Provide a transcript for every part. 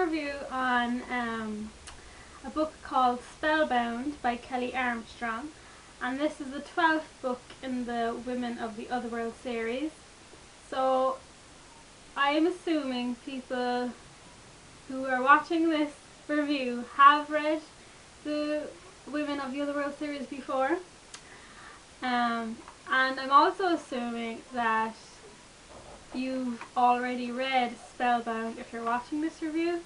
review on a book called Spellbound by Kelley Armstrong, and this is the 12th book in the Women of the Otherworld series. So I am assuming people who are watching this review have read the Women of the Otherworld series before, and I'm also assuming that you've already read Spellbound if you're watching this review,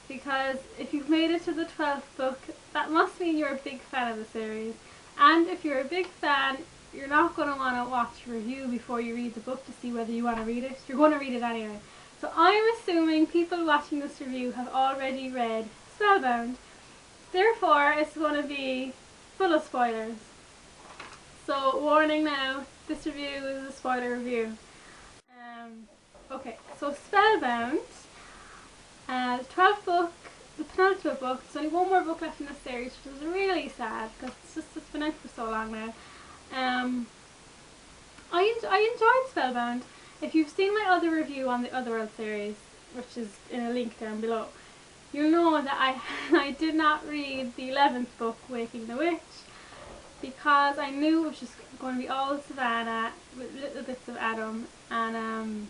because if you've made it to the 12th book, that must mean you're a big fan of the series. And if you're a big fan, you're not going to want to watch a review before you read the book to see whether you want to read it. You're going to read it anyway. So I'm assuming people watching this review have already read Spellbound. Therefore, it's going to be full of spoilers. So warning now, this review is a spoiler review. Okay, so Spellbound, the 12th book, the penultimate book. There's only one more book left in the series, which is really sad because it's been out for so long now. I enjoyed Spellbound. If you've seen my other review on the Otherworld series, which is in a link down below, you'll know that I did not read the 11th book, Waking the Witch, because I knew it was just going to be all Savannah with little bits of Adam, and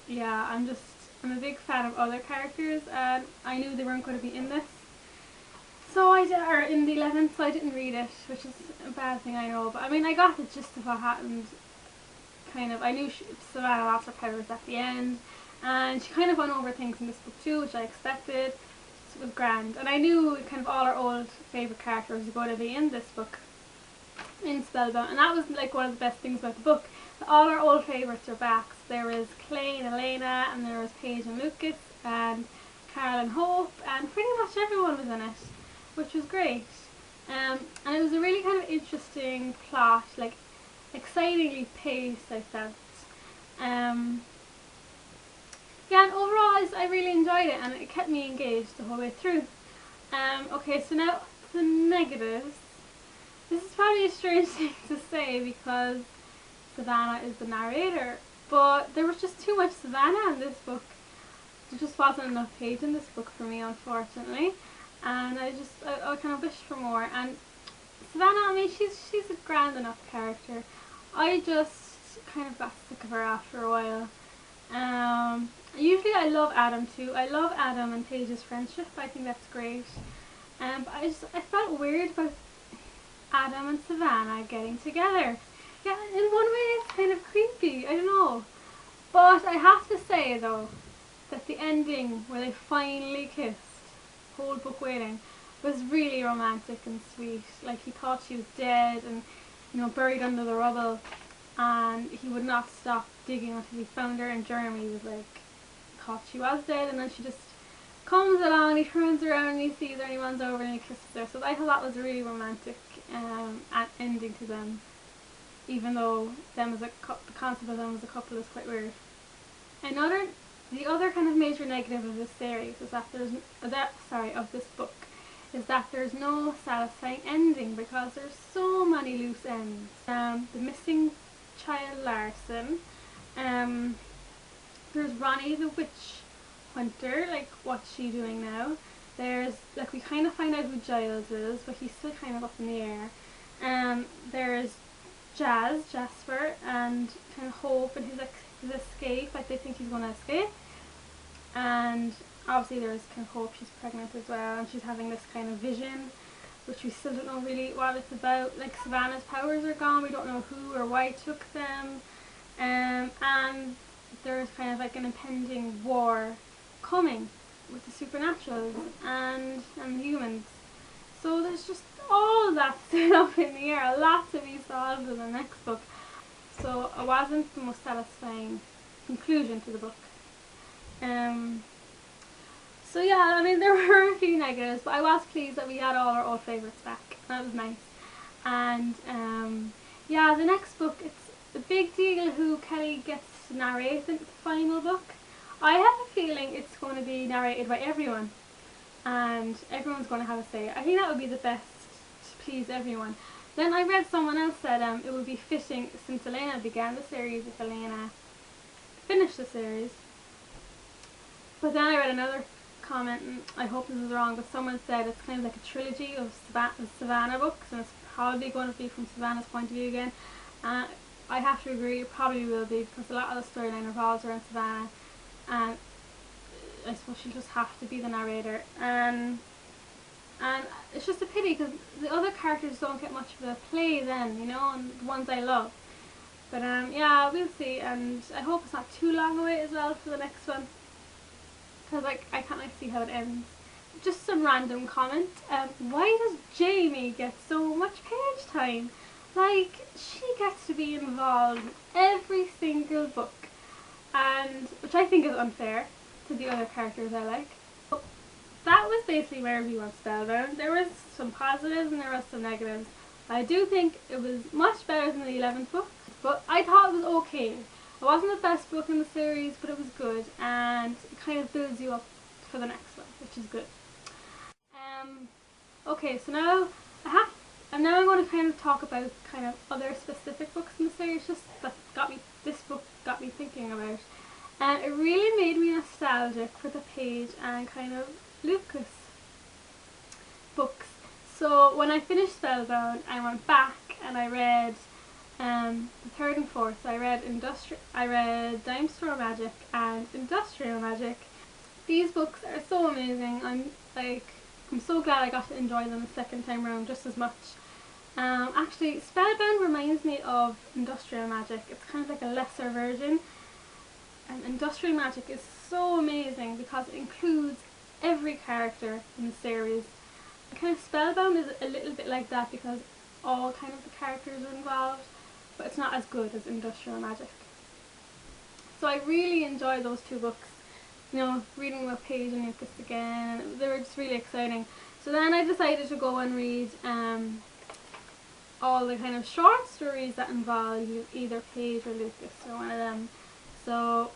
yeah, I'm a big fan of other characters, and I knew they weren't going to be in this. So or in the 11th, so I didn't read it, which is a bad thing, I know. But I mean, I got the gist of what happened. Kind of, I knew Savannah lost her powers at the end, and she kind of went over things in this book too, which I expected. So it was grand, and I knew kind of all our old favourite characters were going to be in this book, in Spellbound, and that was like one of the best things about the book. All our old favourites are back. So there was Clay and Elena, and there was Paige and Lucas, and Carol and Hope, and pretty much everyone was in it, which was great. And it was a really kind of interesting plot, like excitingly paced, I felt. Yeah, and overall I really enjoyed it, and it kept me engaged the whole way through. Okay, so now the negatives. This is probably a strange thing to say because Savannah is the narrator, but there was just too much Savannah in this book. There just wasn't enough Paige in this book for me, unfortunately, and I kind of wished for more. And Savannah, I mean, she's a grand enough character. I just kind of got sick of her after a while. Usually I love Adam too. I love Adam and Paige's friendship. I think that's great. But I felt weird about Adam and Savannah getting together. Yeah, in one way it's kind of creepy, I don't know. But I have to say though, that the ending where they finally kissed, whole book waiting, was really romantic and sweet. Like, he thought she was dead and, you know, buried under the rubble, and he would not stop digging until he found her, and Jeremy was like, thought she was dead, and then she just comes along, he turns around and he sees her and he runs over and he kisses her. So I thought that was a really romantic ending to them, even though the concept of them as a couple is quite weird. The other kind of major negative of this series is that of this book, is that there's no satisfying ending because there's so many loose ends. The missing child Larson, there's Ronnie the witch hunter, like what's she doing now? There's, like, we kind of find out who Giles is, but he's still kind of up in the air. There's Jasper, and kind of Hope and his escape, like they think he's going to escape. And obviously there's kind of Hope, she's pregnant as well, and she's having this kind of vision, which we still don't know really what it's about. Like, Savannah's powers are gone, we don't know who or why took them. And there's kind of like an impending war coming with the supernaturals and humans. So there's just all that still up in the air, a lot to be solved in the next book. So it wasn't the most satisfying conclusion to the book. So yeah, I mean, there were a few negatives, but I was pleased that we had all our old favourites back. That was nice. And yeah, the next book, it's a big deal who Kelley gets to narrate in the final book. I have a feeling it's going to be narrated by everyone, and everyone's going to have a say. I think that would be the best to please everyone. Then I read someone else said it would be fitting, since Elena began the series, if Elena finished the series. But then I read another comment, and I hope this is wrong, but someone said it's kind of like a trilogy of Savannah books, and it's probably going to be from Savannah's point of view again. I have to agree, it probably will be, because a lot of the storyline revolves around Savannah, and I suppose she'll just have to be the narrator. And it's just a pity because the other characters don't get much of a play then, you know, and the ones I love. But yeah, we'll see, and I hope it's not too long away as well for the next one, because like I can't see how it ends. Just some random comment. Why does Jamie get so much page time? Like, she gets to be involved in every single book, and which I think is unfair to the other characters I like. So that was basically my review on Spellbound. There was some positives and there was some negatives. I do think it was much better than the 11th book, but I thought it was okay. It wasn't the best book in the series, but it was good, and it kind of builds you up for the next one, which is good. Okay, so now I'm going to kind of talk about kind of other specific books in the series, just that this book got me thinking about. And it really made me nostalgic for the Paige and kind of Lucas books. So when I finished Spellbound, I went back and I read the third and fourth. I read Dime Store Magic and Industrial Magic. These books are so amazing. I'm so glad I got to enjoy them the second time around just as much. Actually, Spellbound reminds me of Industrial Magic. It's kind of like a lesser version. And Industrial Magic is so amazing because it includes every character in the series. And kind of Spellbound is a little bit like that because all kind of the characters are involved, but it's not as good as Industrial Magic. So I really enjoyed those two books. You know, reading about Paige and Lucas again, they were just really exciting. So then I decided to go and read all the kind of short stories that involve either Paige or Lucas, or one of them. So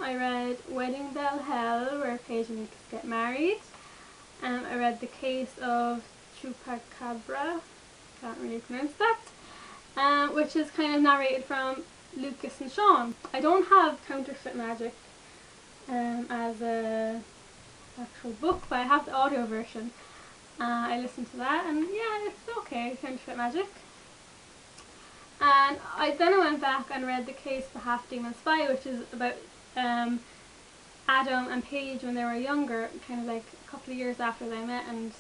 I read Wedding Bell Hell, where Paige and Lucas get married. I read The Case of Chupacabra, can't really pronounce that, which is kind of narrated from Lucas and Sean. I don't have Counterfeit Magic as a actual book, but I have the audio version. I listened to that, and yeah, it's okay, Counterfeit Magic. And then I went back and read The Case of the Half Demon Spy, which is about Adam and Paige when they were younger, kind of like a couple of years after they met, and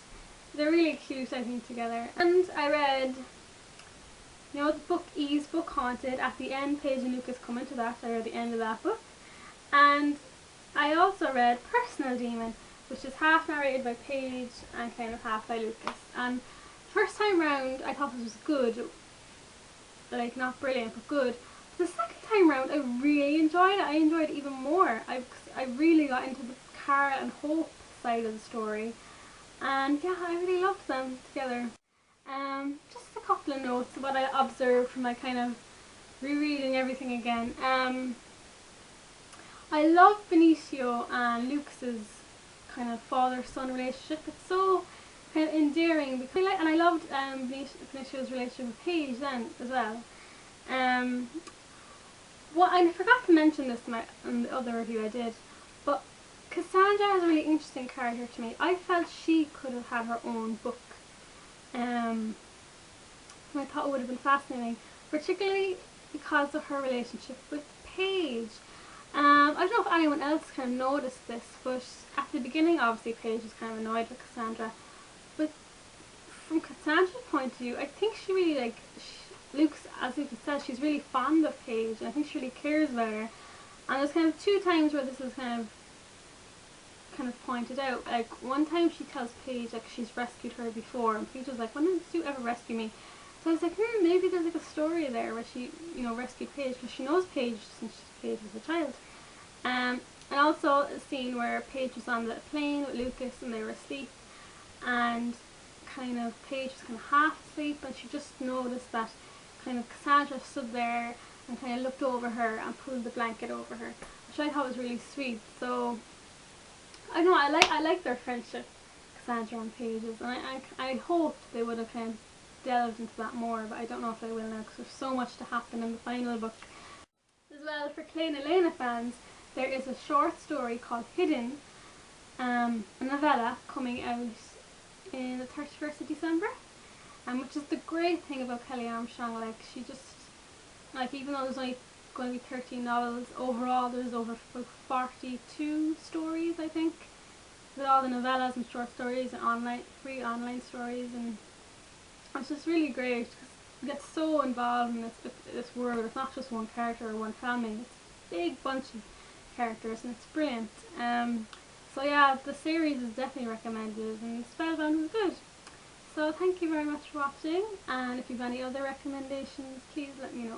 they're really cute, I think, together. And I read, you know, the book E's Book Haunted. At the end, Paige and Lucas come into that. I read the end of that book. And I also read Personal Demon, which is half narrated by Paige and kind of half by Lucas. And first time round, I thought this was good. Like, not brilliant, but good. The second time round, I really enjoyed it. I enjoyed it even more. I really got into the Cara and Hope side of the story. And yeah, I really loved them together. Just a couple of notes of what I observed from my kind of rereading everything again. I love Benicio and Lucas's kind of father-son relationship. It's so kind of endearing, because and I loved Benicio's relationship with Paige then as well. Well, I forgot to mention this in the other review I did, but Cassandra is a really interesting character to me. I felt she could have had her own book. I thought it would have been fascinating, particularly because of her relationship with Paige. I don't know if anyone else kind of noticed this, but at the beginning, obviously, Paige was kind of annoyed with Cassandra. But from Cassandra's point of view, I think she really, as Lucas says, she's really fond of Paige, and I think she really cares about her. And there's kind of two times where this is kind of pointed out. Like, one time she tells Paige like she's rescued her before, and Paige was like, "When did you ever rescue me?" So I was like, maybe there's like a story there where she, you know, rescued Paige, because she knows Paige since Paige was a child. And also a scene where Paige was on the plane with Lucas and they were asleep, and kind of Paige was kind of half asleep, and she just noticed that kind of Cassandra stood there and kind of looked over her and pulled the blanket over her, which I thought was really sweet. So I don't know, I like their friendship, Cassandra and Paige's, and I hoped they would have kind of delved into that more, but I don't know if they will now, because there's so much to happen in the final book. As well, for Clé na Léna fans, there is a short story called Hidden, a novella coming out in the 31st of December. Which is the great thing about Kelley Armstrong. Like, she just, like, even though there's only going to be 13 novels overall, there's over 42 stories, I think, with all the novellas and short stories and free online stories, and it's just really great because you get so involved in this world. It's not just one character or one family, it's a big bunch of characters, and it's brilliant. So yeah, the series is definitely recommended, and Spellbound was good. So thank you very much for watching, and if you have any other recommendations, please let me know.